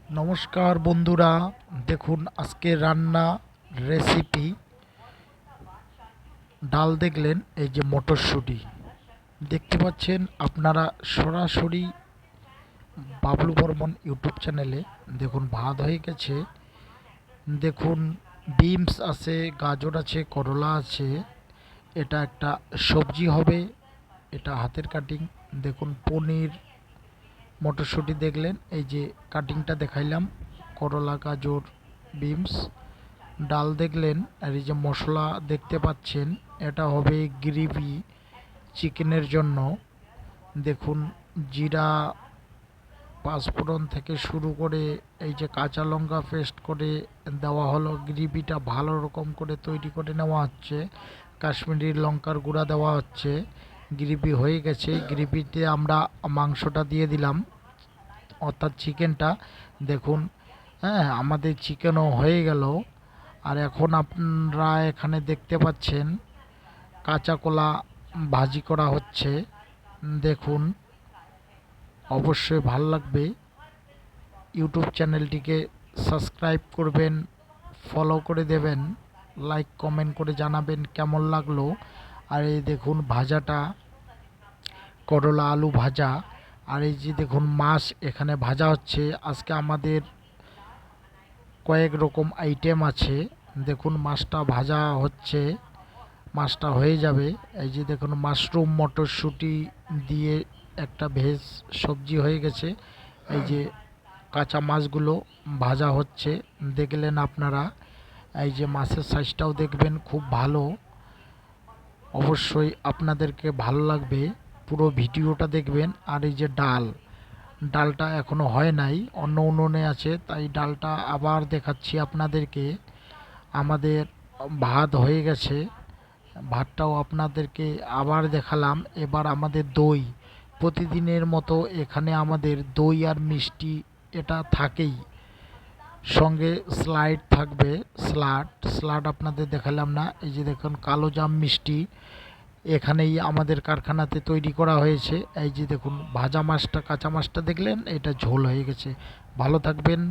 নমস্কার বন্ধুরা, দেখুন আজকে রান্না রেসিপি। ডাল দেখলেন, এই যে মটরশুঁটি দেখতে পাচ্ছেন আপনারা সরাসরি বাবলু বর্মন ইউটিউব চ্যানেলে। দেখুন ভাত হয়ে গেছে, দেখুন বিনস আছে, গাজর আছে, করলা আছে। এটা একটা সবজি হবে, এটা হাতের কাটিং। দেখুন পনির, মটরশুঁটি দেখলেন, এই যে কাটিংটা দেখাইলাম, করলা, গাজর, বিনস। ডাল দেখলেন, আর এই যে মশলা দেখতে পাচ্ছেন, এটা হবে গ্রেভি চিকেনের জন্য। দেখুন জিরা, পাঁচফোড়ন থেকে শুরু করে এই যে কাঁচা লঙ্কা পেস্ট করে দেওয়া হলো। গ্রেভিটা ভালো রকম করে তৈরি করে নেওয়া হচ্ছে, কাশ্মীরি লঙ্কার গুঁড়া দেওয়া হচ্ছে। গ্রেভি হয়ে গেছে, গ্রেভিতে আমরা মাংসটা দিয়ে দিলাম, অর্থাৎ চিকেনটা। দেখুন, হ্যাঁ, আমাদের চিকেনও হয়ে গেল। আর এখন আপনারা এখানে দেখতে পাচ্ছেন কাঁচা কলা ভাজি করা হচ্ছে। দেখুন, অবশ্যই ভালো লাগবে। ইউটিউব চ্যানেলটিকে সাবস্ক্রাইব করবেন, ফলো করে দেবেন, লাইক কমেন্ট করে জানাবেন কেমন লাগলো। আর এই দেখুন ভাজাটা, করলা আলু ভাজা। আর এই যে দেখুন মাছ এখানে ভাজা হচ্ছে। আজকে আমাদের কয়েক রকম আইটেম আছে। দেখুন মাছটা ভাজা হচ্ছে, মাছটা হয়ে যাবে। এই যে দেখুন মাশরুম মটরশুঁটি দিয়ে একটা ভেজ সবজি হয়ে গেছে। এই যে কাঁচা মাছগুলো ভাজা হচ্ছে, দেখলেন আপনারা। এই যে মাছের সাইজটাও দেখবেন, খুব ভালো। অবশ্যই আপনাদেরকে ভালো লাগবে, পুরো ভিডিওটা দেখবেন। আর এই যে ডালটা এখনো হয় নাই, অন্য উনুনে আছে, তাই ডালটা আবার দেখাচ্ছি আপনাদেরকে। আমাদের ভাত হয়ে গেছে, ভাতটাও আপনাদেরকে আবার দেখালাম। এবার আমাদের দই, প্রতিদিনের মতো এখানে আমাদের দই আর মিষ্টি এটা থাকেই, সঙ্গে স্লাইড থাকবে। স্লাড আপনাদের দেখালাম না। এই যে দেখুন কালো জাম মিষ্টি এখানেই আমাদের কারখানাতে তৈরি করা হয়েছে। এই যে দেখুন ভাজা মাছটা, কাঁচা মাছটা দেখলেন, এটা ঝোল হয়ে গেছে। ভালো থাকবেন।